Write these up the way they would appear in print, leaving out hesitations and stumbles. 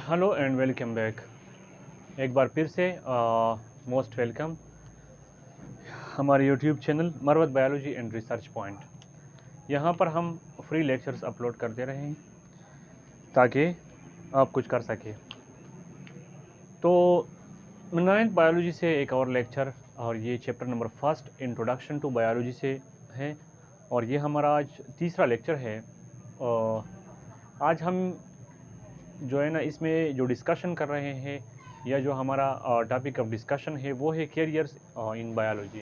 Hello and welcome back. एक बार फिर से मोस्ट वेलकम हमारे YouTube channel Marwat biology and research point. यहाँ पर हम फ्री लेक्चर्स अपलोड करते रहे हैं ताकि आप कुछ कर सकें। तो 9th बायोलॉजी से एक और लेक्चर, और ये chapter number 1 introduction to biology से है, और ये हमारा आज तीसरा लेक्चर है। आज हम जो है ना इसमें जो डिस्कशन कर रहे हैं या जो हमारा टॉपिक ऑफ डिस्कशन है वो है कैरियर्स इन बायोलॉजी।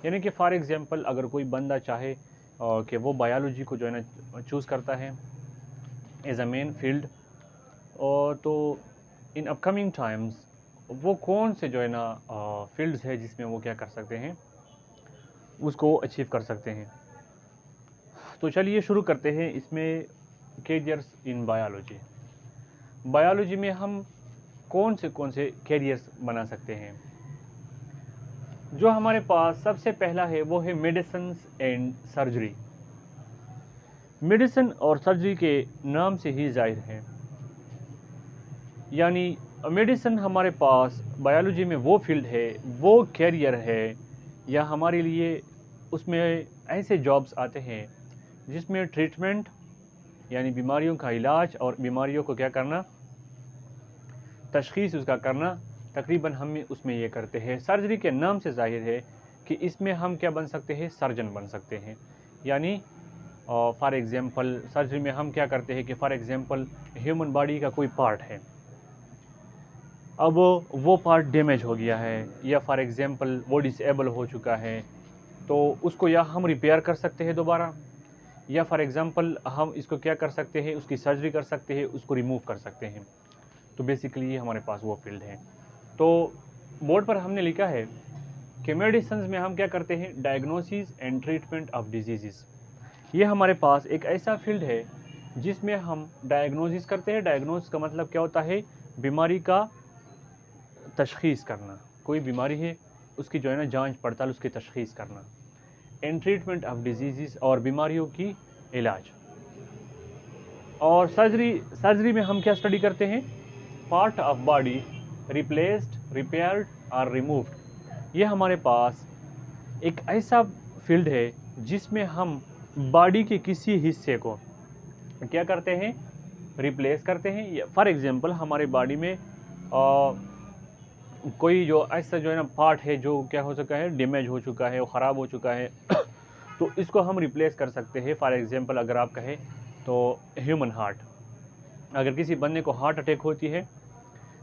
यानी कि फॉर एग्जांपल अगर कोई बंदा चाहे कि वो बायोलॉजी को जो है ना चूज़ करता है एज अ मेन फील्ड, और तो इन अपकमिंग टाइम्स वो कौन से जो है ना फील्ड्स है जिसमें वो क्या कर सकते हैं, उसको अचीव कर सकते हैं। तो चलिए शुरू करते हैं इसमें कैरियर्स इन बायोलॉजी। बायोलॉजी में हम कौन से कैरियर्स बना सकते हैं। जो हमारे पास सबसे पहला है वो है मेडिसिन एंड सर्जरी। मेडिसिन और सर्जरी के नाम से ही जाहिर है, यानी मेडिसिन हमारे पास बायोलॉजी में वो फील्ड है, वो कैरियर है, या हमारे लिए उसमें ऐसे जॉब्स आते हैं जिसमें ट्रीटमेंट यानी बीमारियों का इलाज और बीमारियों को क्या करना, तशख़ीस उसका करना, तकरीबन हम उसमें ये करते हैं। सर्जरी के नाम से जाहिर है कि इसमें हम क्या बन सकते हैं, सर्जन बन सकते हैं। यानी फॉर एग्ज़ाम्पल सर्जरी में हम क्या करते हैं कि फॉर एग्ज़ाम्पल ह्यूमन बॉडी का कोई पार्ट है, अब वो पार्ट डैमेज हो गया है या फॉर एग्ज़ाम्पल वो डिसेबल हो चुका है, तो उसको या हम रिपेयर कर सकते हैं दोबारा, या फॉर एग्ज़ाम्पल हम इसको क्या कर सकते हैं, उसकी सर्जरी कर सकते हैं, उसको रिमूव कर सकते हैं। तो बेसिकली ये हमारे पास वो फील्ड है। तो बोर्ड पर हमने लिखा है कि मेडिसिन में हम क्या करते हैं, diagnosis and treatment of disease. ये हमारे पास एक ऐसा फील्ड है जिसमें हम डायग्नोसिस करते हैं। डायग्नोसिस का मतलब क्या होता है, बीमारी का तशख़ीस करना। कोई बीमारी है उसकी जो है ना जांच पड़ताल, उसकी तशख़ीस करना। एंड ट्रीटमेंट ऑफ डिजीज़ और बीमारियों की इलाज। और सर्जरी में हम क्या स्टडी करते हैं, part of body replaced, repaired और रिमूव्ड। ये हमारे पास एक ऐसा फील्ड है जिसमें हम बॉडी के किसी हिस्से को क्या करते हैं, रिप्लेस करते हैं। फॉर एग्जांपल हमारे बॉडी में कोई जो ऐसा जो है ना पार्ट है जो क्या हो चुका है, डैमेज हो चुका है, वो ख़राब हो चुका है तो इसको हम रिप्लेस कर सकते हैं। फॉर एग्जांपल अगर आप कहें तो ह्यूमन हार्ट, अगर किसी बंदे को हार्ट अटैक होती है,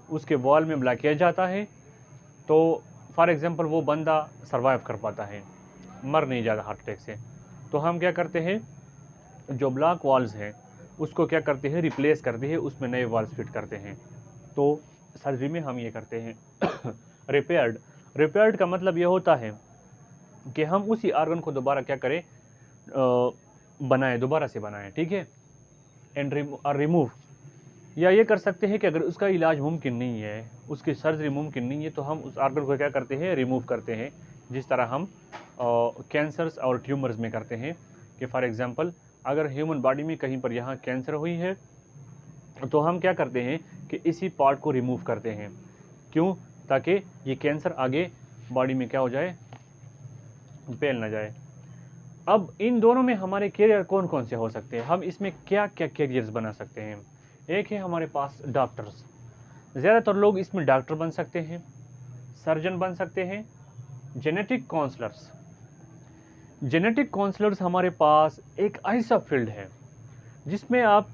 उसके वॉल में ब्लॉकेज जाता है, तो फॉर एग्जांपल वो बंदा सर्वाइव कर पाता है, मर नहीं जाता हार्ट अटैक से। तो हम क्या करते हैं, जो ब्लॉक वॉल्स हैं उसको क्या करते हैं, रिप्लेस करते हैं, उसमें नए वॉल्स फिट करते हैं। तो सर्जरी में हम ये करते हैं। रिपेयर्ड का मतलब ये होता है कि हम उसी आर्गन को दोबारा क्या करें, बनाएं, दोबारा से बनाएं, ठीक है। एंड रिमूव, या ये कर सकते हैं कि अगर उसका इलाज मुमकिन नहीं है, उसकी सर्जरी मुमकिन नहीं है, तो हम उस आर्गन को क्या करते हैं, रिमूव करते हैं। जिस तरह हम कैंसर्स और ट्यूमर्स में करते हैं कि फॉर एग्जांपल अगर ह्यूमन बॉडी में कहीं पर यहाँ कैंसर हुई है तो हम क्या करते हैं कि इसी पार्ट को रिमूव करते हैं। क्यों, ताकि ये कैंसर आगे बॉडी में क्या हो जाए, फैल ना जाए। अब इन दोनों में हमारे कैरियर कौन कौन से हो सकते हैं, हम इसमें क्या क्या कैरियर्स बना सकते हैं। एक है हमारे पास डॉक्टर्स, ज़्यादातर लोग इसमें डॉक्टर बन सकते हैं, सर्जन बन सकते हैं। जेनेटिक काउंसलर्स, जेनेटिक काउंसलर्स हमारे पास एक ऐसा फील्ड है जिसमें आप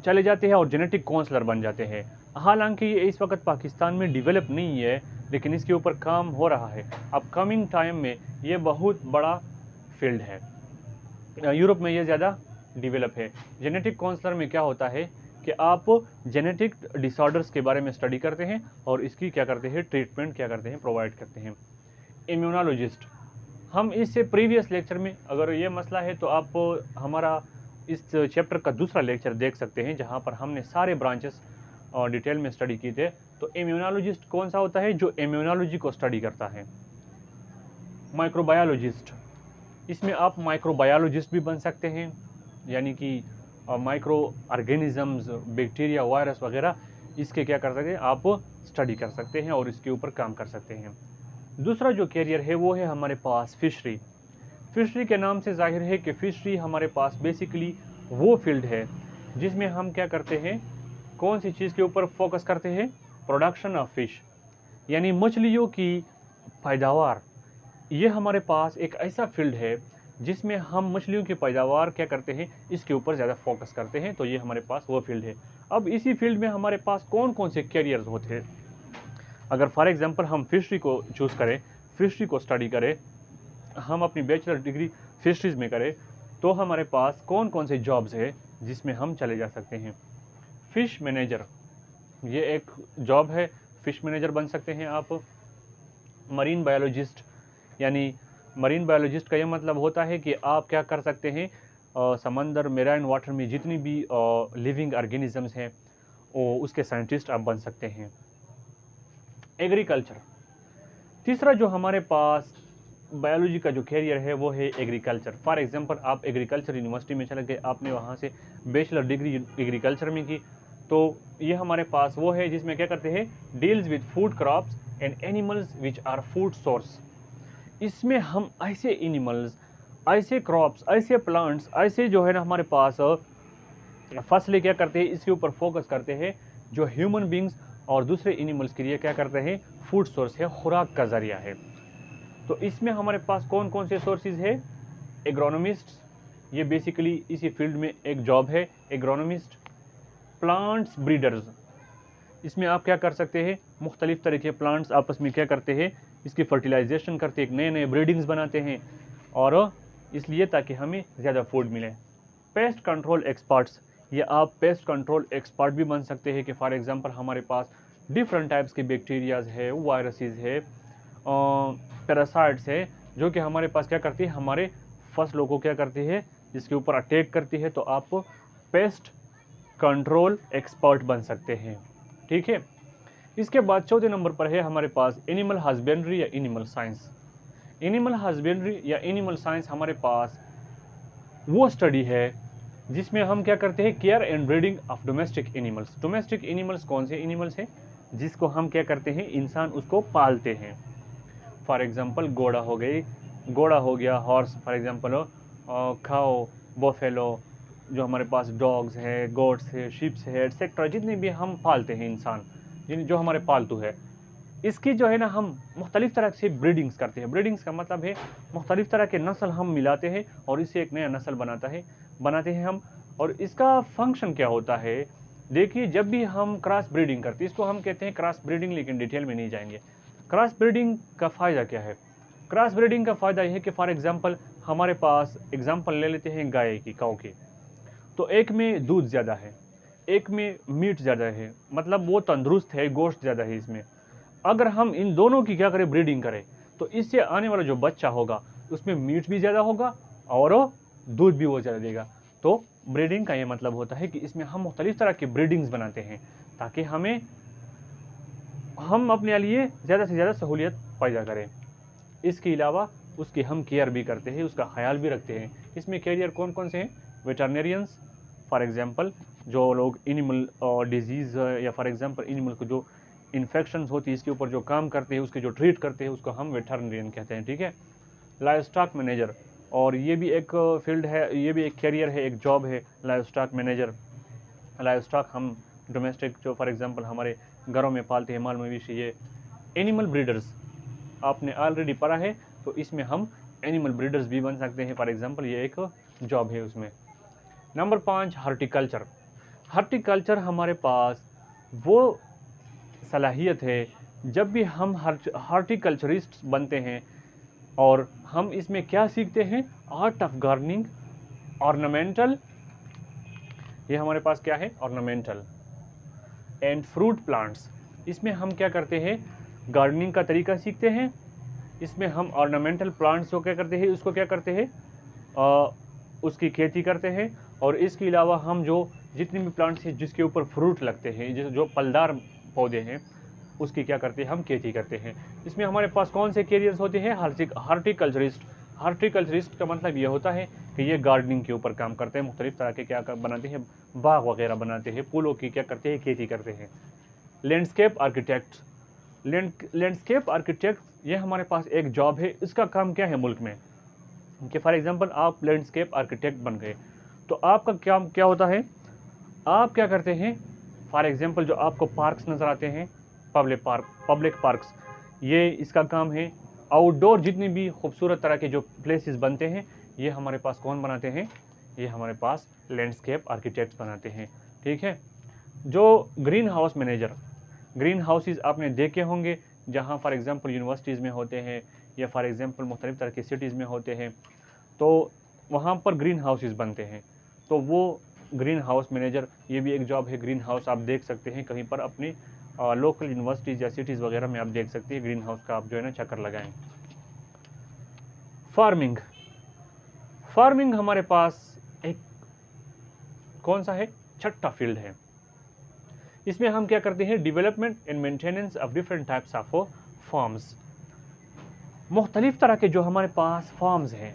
चले जाते हैं और जेनेटिक काउंसलर बन जाते हैं। हालांकि ये इस वक्त पाकिस्तान में डेवलप नहीं है, लेकिन इसके ऊपर काम हो रहा है। अपकमिंग टाइम में ये बहुत बड़ा फील्ड है। यूरोप में ये ज़्यादा डेवलप है। जेनेटिक काउंसलर में क्या होता है कि आप जेनेटिक डिसऑर्डर्स के बारे में स्टडी करते हैं और इसकी क्या करते हैं, ट्रीटमेंट क्या करते हैं, प्रोवाइड करते हैं। इम्यूनोलॉजिस्ट, हम इससे प्रीवियस लेक्चर में, अगर ये मसला है तो आप हमारा इस चैप्टर का दूसरा लेक्चर देख सकते हैं जहाँ पर हमने सारे ब्रांचेस डिटेल में स्टडी किए थे। तो इम्यूनोलॉजिस्ट कौन सा होता है, जो इम्यूनोलॉजी को स्टडी करता है। माइक्रोबायोलॉजिस्ट, इसमें आप माइक्रोबायोलॉजिस्ट भी बन सकते हैं, यानी कि माइक्रो ऑर्गेनिज़म्स, बैक्टीरिया, वायरस वगैरह इसके क्या कर सकते हैं, आप स्टडी कर सकते हैं और इसके ऊपर काम कर सकते हैं। दूसरा जो कैरियर है वो है हमारे पास फिशरी। फिशरी के नाम से जाहिर है कि फिशरी हमारे पास बेसिकली वो फील्ड है जिसमें हम क्या करते हैं, कौन सी चीज़ के ऊपर फोकस करते हैं, प्रोडक्शन ऑफ फिश, यानी मछलियों की पैदावार। ये हमारे पास एक ऐसा फील्ड है जिसमें हम मछलियों की पैदावार क्या करते हैं, इसके ऊपर ज़्यादा फोकस करते हैं। तो ये हमारे पास वो फील्ड है। अब इसी फील्ड में हमारे पास कौन कौन से कैरियर्स होते हैं। अगर फॉर एग्जांपल हम फिशरी को चूज़ करें, फिशरी को स्टडी करें, हम अपनी बैचलर डिग्री फिशरीज़ में करें, तो हमारे पास कौन कौन से जॉब्स है जिसमें हम चले जा सकते हैं। फ़िश मैनेजर, ये एक जॉब है, फ़िश मैनेजर बन सकते हैं आप। मरीन बायोलॉजिस्ट, यानी मरीन बायोलॉजिस्ट का ये मतलब होता है कि आप क्या कर सकते हैं, समंदर मेराइन वाटर में जितनी भी लिविंग ऑर्गेनिजम्स हैं उसके साइंटिस्ट आप बन सकते हैं। एग्रीकल्चर, तीसरा जो हमारे पास बायोलॉजी का जो कैरियर है वो है एग्रीकल्चर। फॉर एग्जांपल आप एग्रीकल्चर यूनिवर्सिटी में चले गए, आपने वहाँ से बैचलर डिग्री एग्रीकल्चर में की, तो ये हमारे पास वो है जिसमें क्या करते हैं, deals with food crops and animals which are food source. इसमें हम ऐसे एनिमल्स, ऐसे क्रॉप्स, ऐसे प्लांट्स, ऐसे जो है ना हमारे पास फसलें क्या करते हैं, इसके ऊपर फोकस करते हैं जो ह्यूमन बींग्स और दूसरे एनिमल्स के लिए क्या करते हैं, फूड सोर्स है, खुराक का जरिया है। तो इसमें हमारे पास कौन कौन से सोर्सेज है, एग्रोनॉमिस्ट, ये बेसिकली इसी फील्ड में एक जॉब है, एग्रोनॉमिस्ट। प्लांट्स ब्रीडर्स, इसमें आप क्या कर सकते हैं, मुख्तलिफ तरह के प्लांट्स आपस में क्या करते हैं, इसकी फर्टिलाइजेशन करते हैं, नए नए ब्रीडिंग्स बनाते हैं, और इसलिए ताकि हमें ज़्यादा फूड मिले। पेस्ट कंट्रोल एक्सपर्ट्स, ये आप पेस्ट कंट्रोल एक्सपर्ट भी बन सकते हैं कि फॉर एग्जांपल हमारे पास डिफरेंट टाइप्स के बैक्टीरियाज है, वायरसेस है, पैरासाइट्स है, जो कि हमारे पास क्या करती है, हमारे फसलों को क्या करती है, जिसके ऊपर अटैक करती है। तो आप पेस्ट कंट्रोल एक्सपर्ट बन सकते हैं। ठीक है। इसके बाद चौथे नंबर पर है हमारे पास एनिमल हस्बेंड्री या एनिमल साइंस। एनिमल हस्बेंड्री या एनिमल साइंस हमारे पास वो स्टडी है जिसमें हम क्या करते हैं, care and breeding of domestic animals. Domestic animals कौन से एनिमल्स हैं, जिसको हम क्या करते हैं, इंसान उसको पालते हैं। फॉर एग्जांपल घोड़ा हो गई, घोड़ा हो गया, हॉर्स फॉर एग्जांपल, खाओ, बफेलो, जो हमारे पास डॉग्स है, गोट्स है, शिप्स है, एटसेट्रा, जितने भी हम पालते हैं इंसान, जो हमारे पालतू है, इसकी जो है ना हम मुख्तलिफ तरह से ब्रीडिंग्स करते हैं। ब्रीडिंग्स का मतलब है मुख्तलिफ तरह के नस्ल हम मिलाते हैं और इससे एक नया नस्ल बनाते हैं हम। और इसका फंक्शन क्या होता है, देखिए जब भी हम क्रॉस ब्रीडिंग करते हैं, इसको हम कहते हैं क्रॉस ब्रीडिंग, लेकिन डिटेल में नहीं जाएंगे। क्रॉस ब्रीडिंग का फ़ायदा क्या है, क्रॉस ब्रीडिंग का फ़ायदा यह है कि फॉर एग्जांपल हमारे पास एग्जांपल ले लेते हैं गाय की, काऊ की, तो एक में दूध ज़्यादा है, एक में मीट ज़्यादा है, मतलब वो तंदुरुस्त है, गोश्त ज़्यादा है इसमें। अगर हम इन दोनों की क्या करें, ब्रीडिंग करें, तो इससे आने वाला जो बच्चा होगा उसमें मीट भी ज़्यादा होगा और दूध भी वो ज़्यादा देगा। तो ब्रीडिंग का ये मतलब होता है कि इसमें हम मुख्तलिफ तरह की ब्रीडिंग्स बनाते हैं ताकि हम अपने लिए ज़्यादा से ज़्यादा सहूलियत पैदा करें। इसके अलावा उसकी हम केयर भी करते हैं, उसका ख्याल भी रखते हैं। इसमें कैरियर कौन कौन से हैं, वेटरनेरियंस, फॉर एग्जांपल जो लोग एनिमल डिजीज़ या फॉर एग्जांपल एनिमल को जो इन्फेक्शंस होती है इसके ऊपर जो काम करते हैं, उसके जो ट्रीट करते हैं, उसको हम वेटरनेरियन कहते हैं। ठीक है। लाइव स्टॉक मैनेजर, और ये भी एक फील्ड है, ये भी एक कैरियर है, एक जॉब है, live stock manager. Live stock हम डोमेस्टिक जो फॉर एग्जांपल हमारे घरों में पालते हैं, माल मवेशी। ये एनिमल ब्रीडर्स आपने ऑलरेडी पढ़ा है, तो इसमें हम एनिमल ब्रीडर्स भी बन सकते हैं। फॉर एग्जांपल ये एक जॉब है उसमें। Number 5 horticulture. हार्टिकल्चर हमारे पास वो सलाहियत है जब भी हम हार्टिकल्चरिस्ट बनते हैं, और हम इसमें क्या सीखते हैं, आर्ट ऑफ गार्डनिंग, ऑर्नामेंटल, ये हमारे पास क्या है, ऑर्नामेंटल एंड फ्रूट प्लांट्स। इसमें हम क्या करते हैं, गार्डनिंग का तरीका सीखते हैं, इसमें हम ऑर्नामेंटल प्लांट्स को क्या करते हैं, उसको क्या करते हैं, उसकी खेती करते हैं। और इसके अलावा हम जो जितने भी प्लांट्स हैं जिसके ऊपर फ्रूट लगते हैं, जो फलदार पौधे हैं, उसकी क्या करते हैं, हम खेती करते हैं। इसमें हमारे पास कौन से कैरियर्स होते हैं, हार्टिकल्चरिस्ट। हार्टिकल्चरिस्ट का मतलब ये होता है कि ये गार्डनिंग के ऊपर काम करते हैं, मुख्तलिफ तरह के क्या बनाते हैं, बाग वगैरह बनाते हैं, फूलों की क्या करते हैं, खेती करते हैं। Landscape architect. लैंडस्केप आर्किटेक्ट ये हमारे पास एक जॉब है। इसका काम क्या है मुल्क में कि फॉर एग्जांपल आप लैंडस्केप आर्किटेक्ट बन गए तो आपका काम क्या होता है, आप क्या करते हैं, फॉर एग्जांपल जो आपको पार्क्स नज़र आते हैं, पब्लिक पार्क्स, ये इसका काम है। आउटडोर जितनी भी खूबसूरत तरह के जो प्लेसेस बनते हैं ये हमारे पास कौन बनाते हैं, ये हमारे पास लैंडस्केप आर्किटेक्ट्स बनाते हैं। ठीक है। जो green house manager, green houses आपने देखे होंगे जहाँ फॉर एग्जांपल यूनिवर्सिटीज़ में होते हैं या फॉर एग्जांपल मुख्तलिफ़ तरह की सिटीज़ में होते हैं, तो वहाँ पर ग्रीन हाउसेस बनते हैं। तो वो ग्रीन हाउस मैनेजर ये भी एक जॉब है। ग्रीन हाउस आप देख सकते हैं कहीं पर अपनी लोकल यूनिवर्सिटीज़ या सिटीज़ वगैरह में आप देख सकते हैं ग्रीन हाउस का आप जो है ना चक्कर लगाएं। फार्मिंग, फार्मिंग हमारे पास एक कौन सा है, छठा फील्ड है। इसमें हम क्या करते हैं, development and maintenance of different types of farms. मुख्तलिफ तरह के जो हमारे पास फार्म्स हैं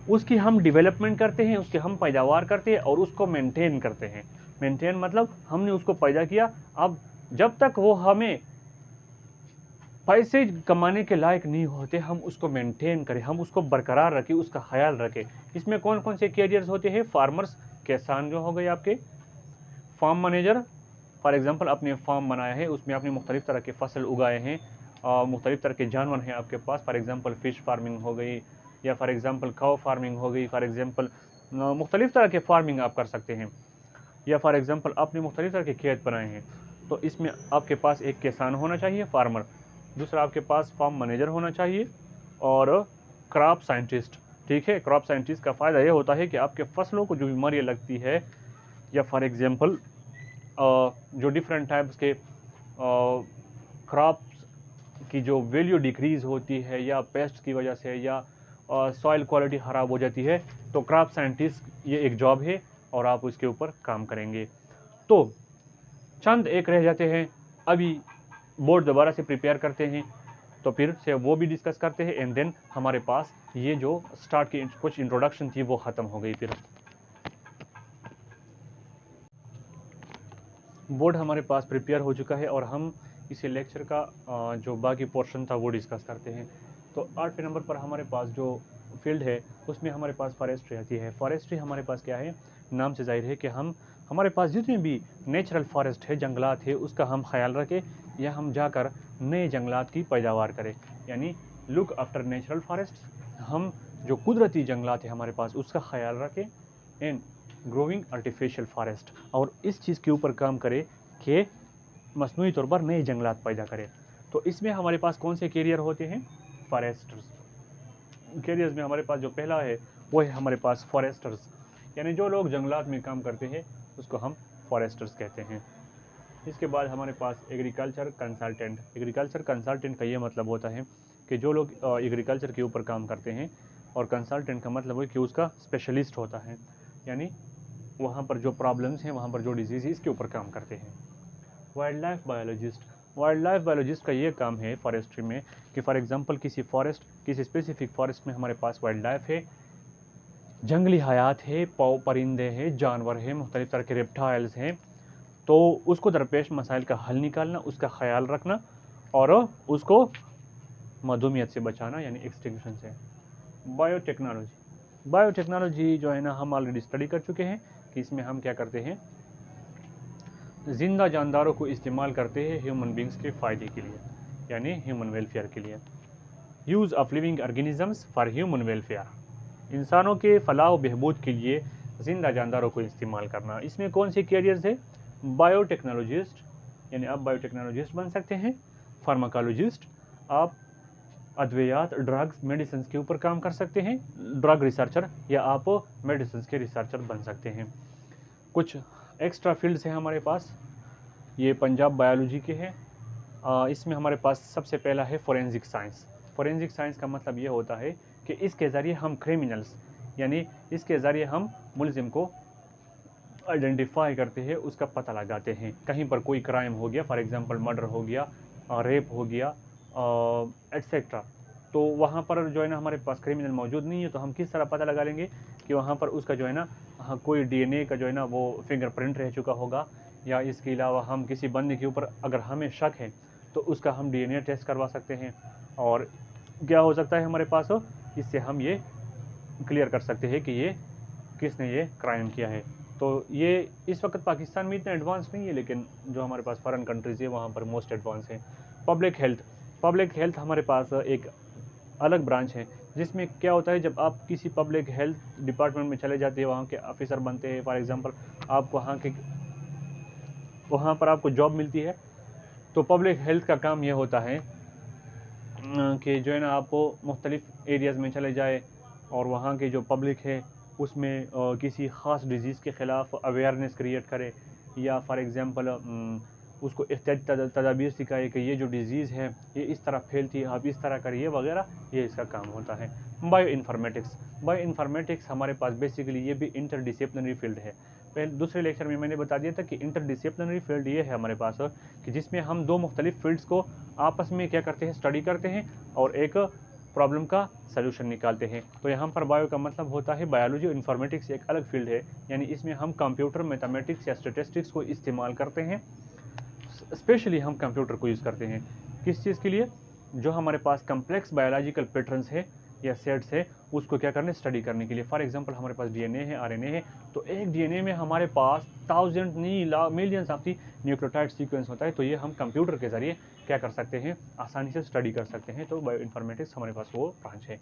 उसकी हम डेवलपमेंट करते हैं, उसकी हम पैदावार करते हैं और उसको मेंटेन करते हैं। मेंटेन मतलब हमने उसको पैदा किया, अब जब तक वो हमें पैसे कमाने के लायक नहीं होते हम उसको मेंटेन करें, हम उसको बरकरार रखें, उसका ख्याल रखें। इसमें कौन कौन से कैरियर्स होते हैं, फार्मर्स, किसान जो हो गए आपके, फार्म मैनेजर, फॉर एग्जांपल आपने फार्म बनाया है उसमें आपने मुख्तलिफ तरह के फसल उगाए हैं, मुख्तलिफ तरह के जानवर हैं आपके पास, फॉर एग्जांपल फ़िश फार्मिंग हो गई या फॉर एग्जांपल काउ फार्मिंग हो गई, फॉर एग्जांपल मुख्तलिफ तरह के फार्मिंग आप कर सकते हैं, या फॉर एग्जांपल आपने मुख्तलिफ तरह के खेत बनाए हैं। तो इसमें आपके पास एक किसान होना चाहिए, फार्मर, दूसरा आपके पास फार्म मैनेजर होना चाहिए और क्रॉप साइंटिस्ट। ठीक है। क्रॉप साइंटिस्ट का फ़ायदा ये होता है कि आपके फसलों को जो बीमारियाँ लगती है या फॉर एग्जांपल जो डिफरेंट टाइप्स के क्रॉप्स की जो वैल्यू डिक्रीज़ होती है या पेस्ट की वजह से या सॉइल क्वालिटी ख़राब हो जाती है, तो क्रॉप साइंटिस्ट ये एक जॉब है और आप उसके ऊपर काम करेंगे। तो चंद एक रह जाते हैं, अभी बोर्ड दोबारा से प्रिपेयर करते हैं तो फिर से वो भी डिस्कस करते हैं एंड देन हमारे पास ये जो स्टार्ट की कुछ इंट्रोडक्शन थी वो ख़त्म हो गई। फिर बोर्ड हमारे पास प्रिपेयर हो चुका है और हम इसी लेक्चर का जो बाकी पोर्शन था वो डिस्कस करते हैं। तो 8वें नंबर पर हमारे पास जो फील्ड है उसमें हमारे पास फॉरेस्ट्री आती है। फॉरेस्ट्री हमारे पास क्या है, नाम से जाहिर है कि हम हमारे पास जितने भी नेचुरल फॉरेस्ट है, जंगलात है, उसका हम ख्याल रखें या हम जाकर नए जंगलात की पैदावार करें, यानी लुक आफ्टर नेचुरल फॉरेस्ट। हम जो कुदरती जंगलात है हमारे पास उसका ख्याल रखें एंड ग्रोइंग आर्टिफिशियल फॉरेस्ट, और इस चीज़ के ऊपर काम करें कि मसनूई तौर पर नए जंगलात पैदा करें। तो इसमें हमारे पास कौन से कैरियर होते हैं, फॉरेस्टर्स। कैरियर्स में हमारे पास जो पहला है वो है हमारे पास फॉरेस्टर्स, यानी जो लोग जंगलात में काम करते हैं उसको हम फॉरेस्टर्स कहते हैं। इसके बाद हमारे पास एग्रीकल्चर कंसल्टेंट। एग्रीकल्चर कंसल्टेंट का ये मतलब होता है कि जो लोग एग्रीकल्चर के ऊपर काम करते हैं, और कंसल्टेंट का मतलब है कि उसका स्पेशलिस्ट होता है, यानी वहाँ पर जो प्रॉब्लम्स हैं, वहाँ पर जो डिजीज़ है, इसके ऊपर काम करते हैं। Wild life biologist. Wild life biologist का ये काम है फॉरेस्ट्री में कि फॉर एग्जांपल किसी स्पेसिफिक फॉरेस्ट में हमारे पास वाइल्ड लाइफ है, जंगली हयात है, परिंदे हैं, जानवर हैं, मुख्तलिफ तरह के रेप्टाइल्स हैं, तो उसको दरपेश मसाइल का हल निकालना, उसका ख्याल रखना और उसको मधुमियत से बचाना, यानी एक्सटिंक्शन से। बायोटेक्नोलॉजी। बायोटेक्नोलॉजी जो है ना हम ऑलरेडी स्टडी कर चुके हैं कि इसमें हम क्या करते हैं, जिंदा जानदारों को इस्तेमाल करते हैं ह्यूमन बींग्स के फ़ायदे के लिए, यानी ह्यूमन वेलफेयर के लिए। Use of living organisms for human welfare, इंसानों के फलाह व बहबूद के लिए जिंदा जानदारों को इस्तेमाल करना। इसमें कौन से कैरियर्स है, बायोटेक्नोलॉजिस्ट, यानी आप बायोटेक्नोलॉजिस्ट बन सकते हैं। फार्माकोलॉजिस्ट, आप अद्वियात, ड्रग्स, मेडिसिन के ऊपर काम कर सकते हैं, ड्रग रिसर्चर, या आप मेडिसिन के रिसर्चर बन सकते हैं। कुछ एक्स्ट्रा फील्ड्स हैं हमारे पास, ये पंजाब बायोलॉजी के हैं। इसमें हमारे पास सबसे पहला है फोरेंसिक साइंस। फोरेंसिक साइंस का मतलब ये होता है कि इसके ज़रिए हम क्रिमिनल्स, यानी इसके ज़रिए हम मुलजिम को आइडेंटिफाई करते हैं, उसका पता लगाते हैं। कहीं पर कोई क्राइम हो गया, फॉर एग्जांपल मर्डर हो गया, रेप हो गया एट्सेट्रा, तो वहाँ पर जो है ना हमारे पास क्रिमिनल मौजूद नहीं है, तो हम किस तरह पता लगा लेंगे कि वहाँ पर उसका जो है ना कोई DNA का जो है ना वो फिंगरप्रिंट रह चुका होगा, या इसके अलावा हम किसी बंदे के ऊपर अगर हमें शक है तो उसका हम DNA टेस्ट करवा सकते हैं, और क्या हो सकता है हमारे पास, इससे हम ये क्लियर कर सकते हैं कि ये किसने ये क्राइम किया है। तो ये इस वक्त पाकिस्तान में इतना एडवांस नहीं है, लेकिन जो हमारे पास फॉरेन कंट्रीज़ है वहाँ पर मोस्ट एडवांस है। पब्लिक हेल्थ हमारे पास एक अलग ब्रांच है, जिसमें क्या होता है, जब आप किसी पब्लिक हेल्थ डिपार्टमेंट में चले जाते हैं, वहाँ के ऑफिसर बनते हैं, फॉर एग्जांपल आप वहाँ पर आपको जॉब मिलती है, तो पब्लिक हेल्थ का काम ये होता है कि जो है ना, आप मुख्तलिफ एरियाज़ में चले जाए और वहाँ के जो पब्लिक है उसमें किसी ख़ास डिज़ीज़ के ख़िलाफ़ अवेयरनेस क्रिएट करे, या फॉर एग्ज़ाम्पल उसको एहतियाती तदाबीर सिखाए कि ये जो डिज़ीज़ है ये इस तरह फैलती है, आप इस तरह करिए वगैरह, ये इसका काम होता है। बायो इन्फॉर्मेटिक्स हमारे पास बेसिकली ये भी इंटरडिसिप्लिनरी फील्ड है। पहले दूसरे लेक्चर में मैंने बता दिया था कि इंटरडिसिप्लिनरी फील्ड ये है हमारे पास कि जिसमें हम दो मुख्तलिफ फील्ड्स को आपस में क्या करते हैं, स्टडी करते हैं और एक प्रॉब्लम का सलूशन निकालते हैं। तो यहाँ पर बायो का मतलब होता है बायोलॉजी और इन्फॉर्मेटिक्स एक अलग फील्ड है, यानी इसमें हम कंप्यूटर, मैथमेटिक्स या स्टैटिस्टिक्स को इस्तेमाल करते हैं। स्पेशली हम कंप्यूटर को यूज़ करते हैं किस चीज़ के लिए, जो हमारे पास कम्प्लेक्स बायोलॉजिकल पैटर्न्स है या सेट्स है उसको क्या करने, स्टडी करने के लिए। फॉर एग्जांपल हमारे पास DNA है, RNA है, तो एक DNA में हमारे पास थाउजेंड नहीं millions of the nucleotide sequence होता है, तो ये हम कंप्यूटर के ज़रिए क्या कर सकते हैं, आसानी से स्टडी कर सकते हैं। तो बायो इन्फॉर्मेटिक्स हमारे पास वो ब्रांच है।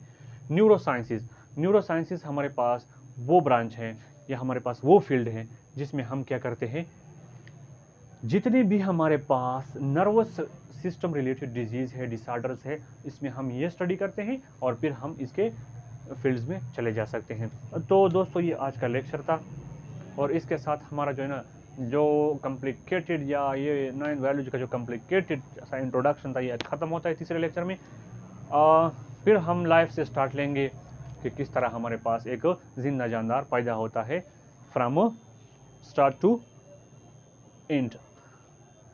न्यूरोसाइंसिस हमारे पास वो ब्रांच है या हमारे पास वो फील्ड है जिसमें हम क्या करते हैं, जितने भी हमारे पास नर्वस सिस्टम रिलेटेड डिजीज़ है, डिसऑर्डर्स है, इसमें हम ये स्टडी करते हैं और फिर हम इसके फील्ड्स में चले जा सकते हैं। तो दोस्तों ये आज का लेक्चर था, और इसके साथ हमारा जो है ना, जो कॉम्प्लिकेटेड या ये नॉन बायोलॉजी का जो कॉम्प्लिकेटेड सा इंट्रोडक्शन था ये ख़त्म होता है तीसरे लेक्चर में। फिर हम लाइफ से स्टार्ट लेंगे कि किस तरह हमारे पास एक जिंदा जानदार पैदा होता है फ्रॉम स्टार्ट टू एंड।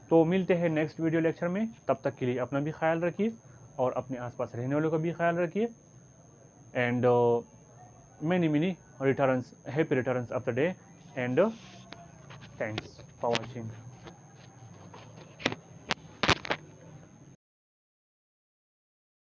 तो मिलते हैं नेक्स्ट वीडियो लेक्चर में, तब तक के लिए अपना भी ख्याल रखिए और अपने आसपास रहने वालों का भी ख्याल रखिए। And many returns, happy returns of the day, and thanks for watching.